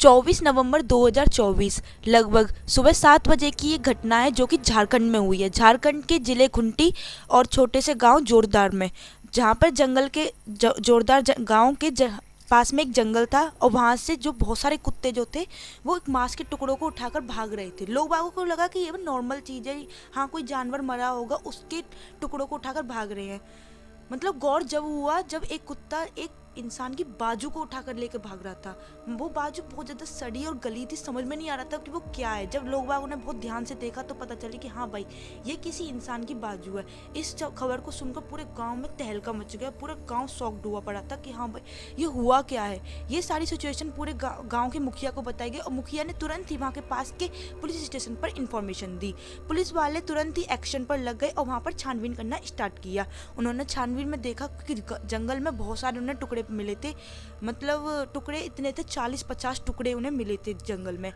24 नवंबर 2024 लगभग सुबह 7 बजे की ये घटना है जो कि झारखंड में हुई है। झारखंड के जिले खुंटी और छोटे से गांव जोरदार में, जहां पर जंगल के जोरदार गांव के पास में एक जंगल था और वहां से जो बहुत सारे कुत्ते जो थे वो एक मांस के टुकड़ों को उठाकर भाग रहे थे। लोग बागों को लगा कि ये नॉर्मल चीज़ है, हाँ कोई जानवर मरा होगा उसके टुकड़ों को उठाकर भाग रहे हैं। मतलब गौर जब हुआ जब एक कुत्ता एक इंसान की बाजू को उठाकर लेकर भाग रहा था। वो बाजू बहुत ज़्यादा सड़ी और गली थी, समझ में नहीं आ रहा था कि वो क्या है। जब लोग बागों ने बहुत ध्यान से देखा तो पता चली कि हाँ भाई ये किसी इंसान की बाजू है। इस खबर को सुनकर पूरे गांव में तहलका मच गया, पूरा गांव शॉक्ड हुआ पड़ा था कि हाँ भाई ये हुआ क्या है। ये सारी सिचुएशन पूरे गाँव के मुखिया को बताई गई और मुखिया ने तुरंत ही वहाँ के पास के पुलिस स्टेशन पर इंफॉर्मेशन दी। पुलिस वाले तुरंत ही एक्शन पर लग गए और वहाँ पर छानबीन करना स्टार्ट किया। उन्होंने छानबीन में देखा कि जंगल में बहुत सारे उन्हें टुकड़े मिले थे। मतलब टुकड़े इतने थे, 40-50 टुकड़े उन्हें मिले थे जंगल में।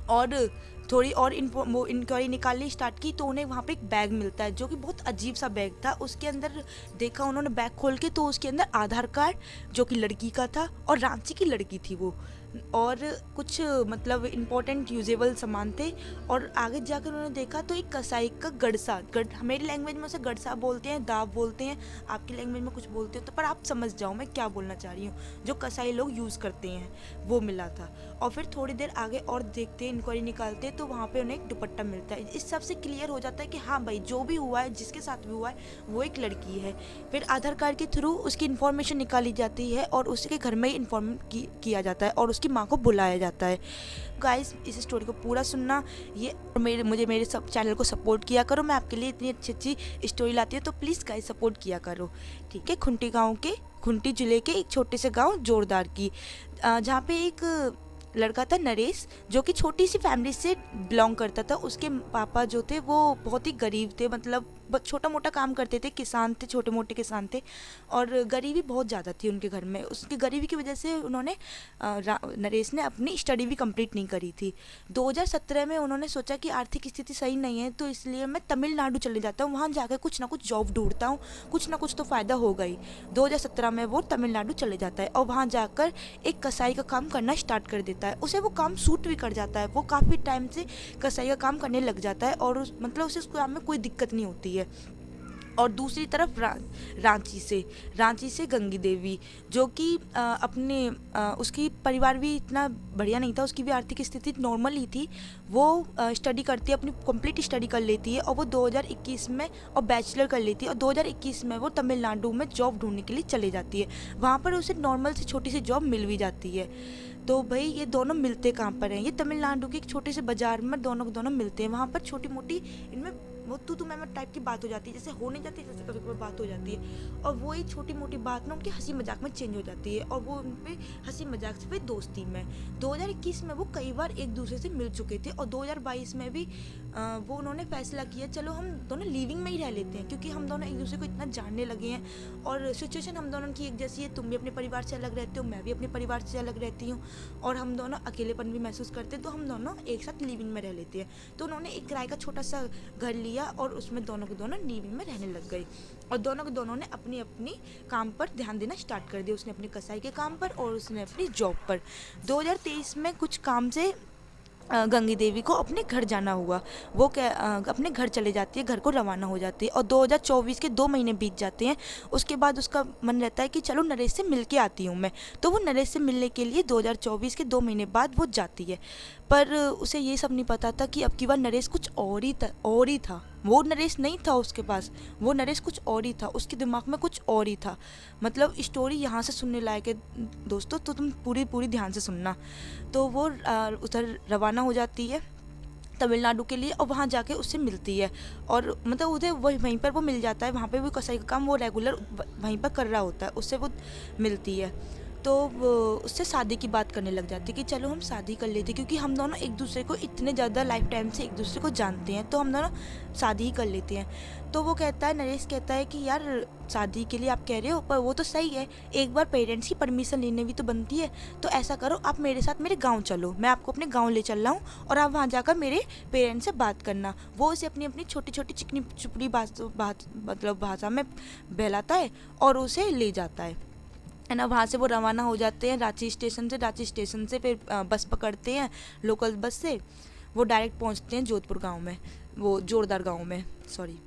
और थोड़ी और इंक्वायरी निकालनी स्टार्ट की तो उन्हें वहाँ पे एक बैग मिलता है जो कि बहुत अजीब सा बैग था। उसके अंदर देखा उन्होंने बैग खोल के तो उसके अंदर आधार कार्ड जो कि लड़की का था और रांची की लड़की थी वो, और कुछ मतलब इम्पोर्टेंट यूजेबल सामान थे। और आगे जाकर उन्होंने देखा तो एक कसाई का गड़सा, मेरी लैंग्वेज में उसे गड़सा बोलते हैं, दाव बोलते हैं, आपकी लैंग्वेज में कुछ बोलते हो तो पर आप समझ जाओ मैं क्या बोलना चाह रही हूँ, जो कसाई लोग यूज़ करते हैं वो मिला था। और फिर थोड़ी देर आगे और देखते इंक्वायरी निकालते तो वहाँ पे उन्हें एक दुपट्टा मिलता है। इस सब से क्लियर हो जाता है कि हाँ भाई जो भी हुआ है, जिसके साथ भी हुआ है वो एक लड़की है। फिर आधार कार्ड के थ्रू उसकी इन्फॉर्मेशन निकाली जाती है और उसके घर में ही इन्फॉर्म किया जाता है और उसकी माँ को बुलाया जाता है। गाइस इस स्टोरी को पूरा सुनना, ये मेरे सब चैनल को सपोर्ट किया करो। मैं आपके लिए इतनी अच्छी अच्छी स्टोरी लाती हूँ तो प्लीज़ गाइस सपोर्ट किया करो, ठीक है। खुंटी जिले के एक छोटे से गांव जोरदार की, जहाँ पे एक लड़का था नरेश जो कि छोटी सी फैमिली से बिलोंग करता था। उसके पापा जो थे वो बहुत ही गरीब थे, मतलब छोटा मोटा काम करते थे, किसान थे, छोटे मोटे किसान थे और गरीबी बहुत ज़्यादा थी उनके घर में। उसकी गरीबी की वजह से उन्होंने नरेश ने अपनी स्टडी भी कंप्लीट नहीं करी थी। 2017 में उन्होंने सोचा कि आर्थिक स्थिति सही नहीं है तो इसलिए मैं तमिलनाडु चले जाता हूँ, वहाँ जाकर कुछ ना कुछ जॉब ढूंढता हूँ, कुछ ना कुछ तो फ़ायदा होगा ही। 2017 में वो तमिलनाडु चले जाता है और वहाँ जाकर एक कसाई का काम करना स्टार्ट कर देता है। उसे वो काम सूट भी कर जाता है, वो काफ़ी टाइम से कसाई का काम करने लग जाता है और मतलब उसे उस काम में कोई दिक्कत नहीं होती है। और दूसरी तरफ रांची से गंगी देवी जो कि उसकी परिवार भी इतना बढ़िया नहीं था, उसकी भी आर्थिक स्थिति नॉर्मल ही थी। वो स्टडी करती है, अपनी कंप्लीट स्टडी कर लेती है और वो 2021 में और बैचलर कर लेती है और 2021 में वो तमिलनाडु में जॉब ढूंढने के लिए चले जाती है। वहाँ पर उसे नॉर्मल से छोटी सी जॉब मिल भी जाती है। तो भाई ये दोनों मिलते कहाँ पर हैं, ये तमिलनाडु के एक छोटे से बाजार में दोनों मिलते हैं। वहाँ पर छोटी मोटी इनमें वो तू मैं टाइप की बात हो जाती है, जैसे हो नहीं जाती जैसे कभी कभी बात हो जाती है और वो ही छोटी मोटी बात ना उनकी हंसी मजाक में चेंज हो जाती है और वो उन पे हंसी मजाक से फिर दोस्ती में 2021 में वो कई बार एक दूसरे से मिल चुके थे और 2022 में भी वो उन्होंने फैसला किया चलो हम दोनों लिविंग में ही रह लेते हैं क्योंकि हम दोनों एक दूसरे को इतना जानने लगे हैं और सिचुएशन हम दोनों की एक जैसी है। तुम भी अपने परिवार से अलग रहते हो, मैं भी अपने परिवार से अलग रहती हूँ और हम दोनों अकेलेपन भी महसूस करते हैं तो हम दोनों एक साथ लिविंग में रह लेते हैं। तो उन्होंने एक किराए का छोटा सा घर लिया और उसमें दोनों के दोनों लिविंग में रहने लग गए और दोनों के दोनों ने अपनी अपनी काम पर ध्यान देना स्टार्ट कर दिया। उसने अपने कसाई के काम पर और उसने अपनी जॉब पर। 2023 में कुछ काम से गंगी देवी को अपने घर जाना हुआ, वो अपने घर चले जाती है, घर को रवाना हो जाती है और 2024 के 2 महीने बीत जाते हैं। उसके बाद उसका मन रहता है कि चलो नरेश से मिल के आती हूँ मैं, तो वो नरेश से मिलने के लिए 2024 के 2 महीने बाद वो जाती है। पर उसे ये सब नहीं पता था कि अब की बार नरेश कुछ और ही था। वो नरेश नहीं था उसके पास, वो नरेश कुछ और ही था, उसके दिमाग में कुछ और ही था। मतलब स्टोरी यहाँ से सुनने लायक है दोस्तों, तो तुम पूरी ध्यान से सुनना। तो वो उधर रवाना हो जाती है तमिलनाडु के लिए और वहाँ जाके उससे मिलती है और मतलब उधर वहीं पर वो मिल जाता है। वहाँ पे भी कसाई का काम वो रेगुलर वहीं पर कर रहा होता है, उससे वो मिलती है तो उससे शादी की बात करने लग जाती है कि चलो हम शादी कर लेते क्योंकि हम दोनों एक दूसरे को इतने ज़्यादा लाइफ टाइम से एक दूसरे को जानते हैं तो हम दोनों शादी ही कर लेते हैं। तो वो कहता है, नरेश कहता है कि यार शादी के लिए आप कह रहे हो पर वो तो सही है, एक बार पेरेंट्स की परमिशन लेने भी तो बनती है। तो ऐसा करो आप मेरे साथ मेरे गाँव चलो, मैं आपको अपने गाँव ले चल रहा हूँ और आप वहाँ जाकर मेरे पेरेंट्स से बात करना। वो उसे अपनी अपनी छोटी छोटी चिकनी चुपड़ी बात मतलब भाषा में बहलाता है और उसे ले जाता है। है ना। वहाँ से वो रवाना हो जाते हैं रांची स्टेशन से। रांची स्टेशन से फिर बस पकड़ते हैं, लोकल बस से। वो डायरेक्ट पहुँचते हैं जोधपुर गांव में, वो जोरदार गांव में, सॉरी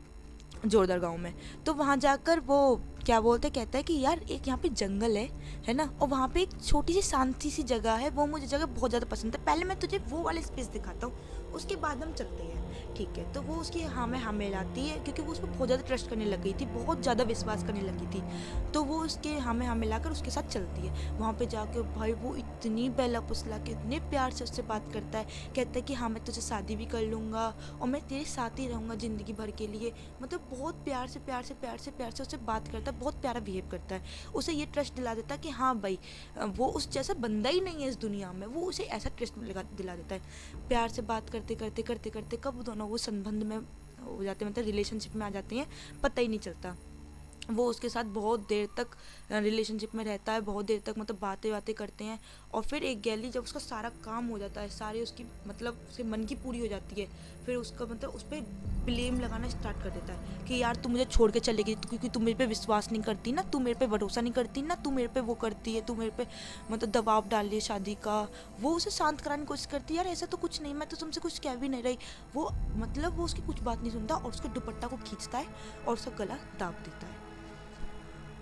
जोरदार गांव में। तो वहाँ जाकर वो क्या बोलते, कहता है कि यार एक यहाँ पे जंगल है ना, और वहाँ पे एक छोटी सी शांति सी जगह है, वो मुझे जगह बहुत ज़्यादा पसंद है, पहले मैं तुझे वो वाले स्पेस दिखाता हूँ, उसके बाद हम चलते हैं, ठीक है। तो वो उसकी हाँ में हाँ मिलाती है, क्योंकि वो उसको बहुत ज़्यादा ट्रस्ट करने लग गई थी, बहुत ज़्यादा विश्वास करने लगी थी। तो वो उसके हाँ में हाँ मिलाकर उसके साथ चलती है। वहाँ पे जाके भाई वो इतनी बेला पुसला के इतने प्यार से उससे बात करता है, कहता है कि हाँ मैं तुझे शादी भी कर लूँगा और मैं तेरे साथ ही रहूँगा ज़िंदगी भर के लिए। मतलब बहुत प्यार से प्यार से प्यार से प्यार से उससे बात करता है, बहुत प्यारा बिहेव करता है। उसे ये ट्रस्ट दिला देता है कि हाँ भाई वो उस जैसा बंदा ही नहीं है इस दुनिया में, वो उसे ऐसा ट्रस्ट दिला देता है। प्यार से बात करते करते करते करते कब दोनों वो संबंध में हो जाते हैं, मतलब रिलेशनशिप में आ जाते हैं, पता ही नहीं चलता। वो उसके साथ बहुत देर तक रिलेशनशिप में रहता है, बहुत देर तक मतलब बातें बातें करते हैं। और फिर एक गैली जब उसका सारा काम हो जाता है, सारे उसकी मतलब उसके मन की पूरी हो जाती है, फिर उसका मतलब उस पर ब्लेम लगाना स्टार्ट कर देता है कि यार तू मुझे छोड़ के चलेगी क्योंकि तू मेरे पे विश्वास नहीं करती ना, तू मेरे पे भरोसा नहीं करती ना, तू मेरे पे वो करती है, तू मेरे पे मतलब दबाव डाल रही है शादी का। वो उसे शांत कराने की कोशिश करती है, यार ऐसा तो कुछ नहीं, मैं तो तुमसे कुछ कह भी नहीं रही। वो मतलब वो उसकी कुछ बात नहीं सुनता और उसके दुपट्टा को खींचता है और उसका गला दाब देता है।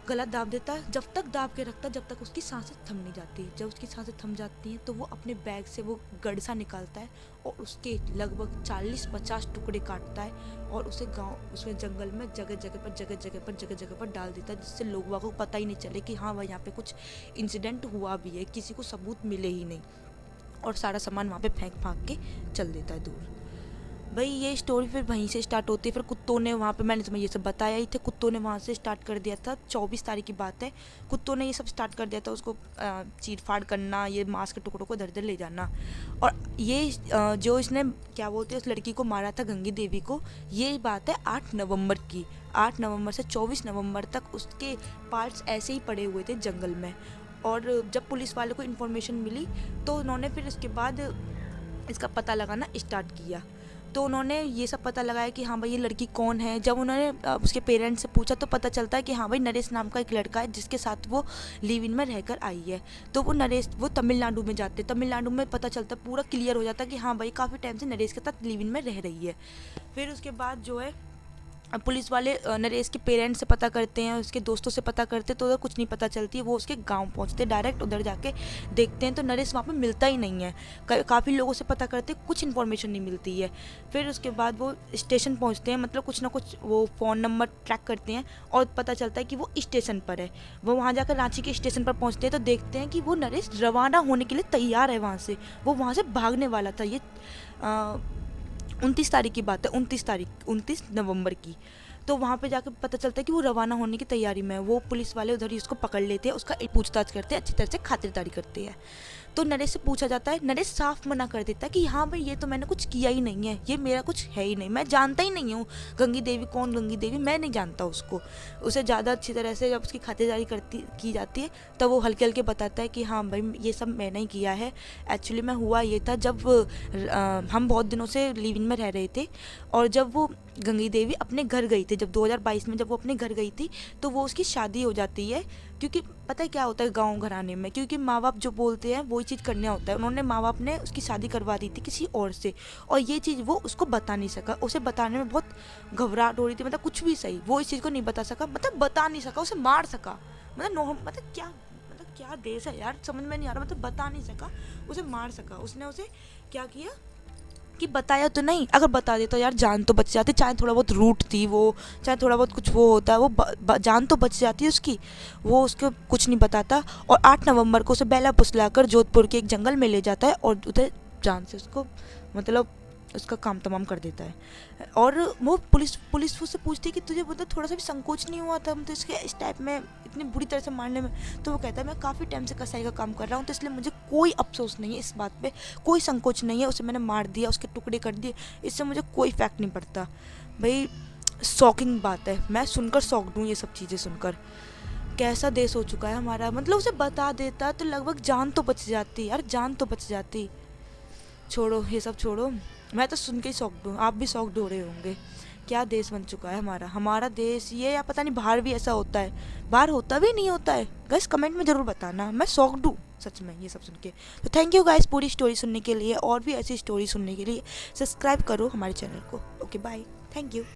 गला दाब देता है, जब तक दाब के रखता है जब तक उसकी सांसें थम नहीं जाती। जब उसकी सांसें थम जाती हैं तो वो अपने बैग से वो गड़सा निकालता है और उसके लगभग 40-50 टुकड़े काटता है और उसे गांव उसमें जंगल में जगह जगह पर डाल देता है, जिससे लोगों को पता ही नहीं चले कि हाँ भाई यहाँ पे कुछ इंसिडेंट हुआ भी है, किसी को सबूत मिले ही नहीं। और सारा सामान वहाँ पे फेंक फाँक के चल देता है दूर। भाई ये स्टोरी फिर वहीं से स्टार्ट होती है। फिर कुत्तों ने वहाँ पे, मैंने तुम्हें ये सब बताया ही थे, कुत्तों ने वहाँ से स्टार्ट कर दिया था। 24 तारीख की बात है, कुत्तों ने ये सब स्टार्ट कर दिया था, उसको चीर फाड़ करना, ये मांस के टुकड़ों को इधर उधर ले जाना। और ये जो इसने क्या बोलते हैं उस लड़की को मारा था, गंगी देवी को, ये बात है 8 नवंबर की। 8 नवंबर से 24 नवंबर तक उसके पार्ट्स ऐसे ही पड़े हुए थे जंगल में। और जब पुलिस वालों को इन्फॉर्मेशन मिली तो उन्होंने फिर इसके बाद इसका पता लगाना स्टार्ट किया। तो उन्होंने ये सब पता लगाया कि हाँ भाई ये लड़की कौन है। जब उन्होंने उसके पेरेंट्स से पूछा तो पता चलता है कि हाँ भाई नरेश नाम का एक लड़का है जिसके साथ वो लिव इन में रहकर आई है। तो वो नरेश वो तमिलनाडु में जाते, तमिलनाडु में पता चलता, पूरा क्लियर हो जाता कि हाँ भाई काफ़ी टाइम से नरेश के साथ लिव इन में रह रही है। फिर उसके बाद जो है पुलिस वाले नरेश के पेरेंट्स से पता करते हैं, उसके दोस्तों से पता करते, तो उधर कुछ नहीं पता चलती है। वो उसके गांव पहुंचते, डायरेक्ट उधर जाके देखते हैं तो नरेश वहाँ पे मिलता ही नहीं है। काफ़ी लोगों से पता करते, कुछ इन्फॉर्मेशन नहीं मिलती है। फिर उसके बाद वो स्टेशन पहुंचते हैं, मतलब कुछ ना कुछ वो फ़ोन नंबर ट्रैक करते हैं और पता चलता है कि वो स्टेशन पर है। वो वहाँ जाकर रांची के स्टेशन पर पहुँचते हैं तो देखते हैं कि वो नरेश रवाना होने के लिए तैयार है वहाँ से, वो वहाँ से भागने वाला था। ये 29 तारीख की बात है, 29 नवंबर की। तो वहाँ पे जाकर पता चलता है कि वो रवाना होने की तैयारी में है। वो पुलिस वाले उधर ही उसको पकड़ लेते हैं, उसका पूछताछ करते हैं, अच्छी तरह से खातिरदारी करते हैं। तो नरेश से पूछा जाता है, नरेश साफ मना कर देता है कि हाँ भाई ये तो मैंने कुछ किया ही नहीं है, ये मेरा कुछ है ही नहीं, मैं जानता ही नहीं हूँ गंगी देवी कौन, गंगी देवी मैं नहीं जानता उसको। उसे ज़्यादा अच्छी तरह से जब उसकी खातिरदारी की जाती है तब वो हल्के हल्के बताता है कि हाँ भाई ये सब मैंने ही किया है। एक्चुअली मैं हुआ ये था, जब हम बहुत दिनों से लिव इन में रह रहे थे और जब वो गंगी देवी अपने घर गई थी, जब 2022 में जब वो अपने घर गई थी तो वो उसकी शादी हो जाती है। क्योंकि पता है क्या होता है गांव घराने में, क्योंकि माँ बाप जो बोलते हैं वही चीज़ करना होता है। उन्होंने माँ बाप ने उसकी शादी करवा दी थी किसी और से, और ये चीज़ वो उसको बता नहीं सका। उसे बताने में बहुत घबराहट हो रही थी, मतलब कुछ भी सही वो इस चीज़ को नहीं बता सका, मतलब बता नहीं सका, उसे मार सका, मतलब क्या देश है यार, समझ में नहीं आ रहा, मतलब बता नहीं सका, उसे मार सका। उसने उसे क्या किया कि बताया तो नहीं, अगर बता देता तो यार जान तो बच जाती, चाहे थोड़ा बहुत रूट थी वो, चाहे थोड़ा बहुत कुछ वो होता है, वो जान तो बच जाती है उसकी। वो उसको कुछ नहीं बताता और 8 नवंबर को उसे बेला फुसलाकर जोधपुर के एक जंगल में ले जाता है और उधर जान से उसको मतलब उसका काम तमाम कर देता है। और वो पुलिस उससे पूछती है कि तुझे मतलब थोड़ा सा भी संकोच नहीं हुआ था तो इसके इस टाइप में इतनी बुरी तरह से मारने में। तो वो कहता है मैं काफ़ी टाइम से कसाई का काम कर रहा हूँ, तो इसलिए मुझे कोई अफसोस नहीं है इस बात पे, कोई संकोच नहीं है। उसे मैंने मार दिया, उसके टुकड़े कर दिए, इससे मुझे कोई इफेक्ट नहीं पड़ता। भाई शॉकिंग बात है, मैं सुनकर शॉक्ड हूँ ये सब चीज़ें सुनकर। कैसा देश हो चुका है हमारा, मतलब उसे बता देता तो लगभग जान तो बच जाती यार, जान तो बच जाती। छोड़ो ये सब छोड़ो, मैं तो सुन के ही शॉक्ड हूँ, आप भी शॉक्ड हो रहे होंगे। क्या देश बन चुका है हमारा हमारा देश ये, या पता नहीं बाहर भी ऐसा होता है, बाहर होता भी नहीं होता है। गाइस कमेंट में ज़रूर बताना, मैं शॉक्ड हूँ सच में ये सब सुन के। तो थैंक यू गाइस पूरी स्टोरी सुनने के लिए, और भी ऐसी स्टोरी सुनने के लिए सब्सक्राइब करो हमारे चैनल को। Okay bye, thank you.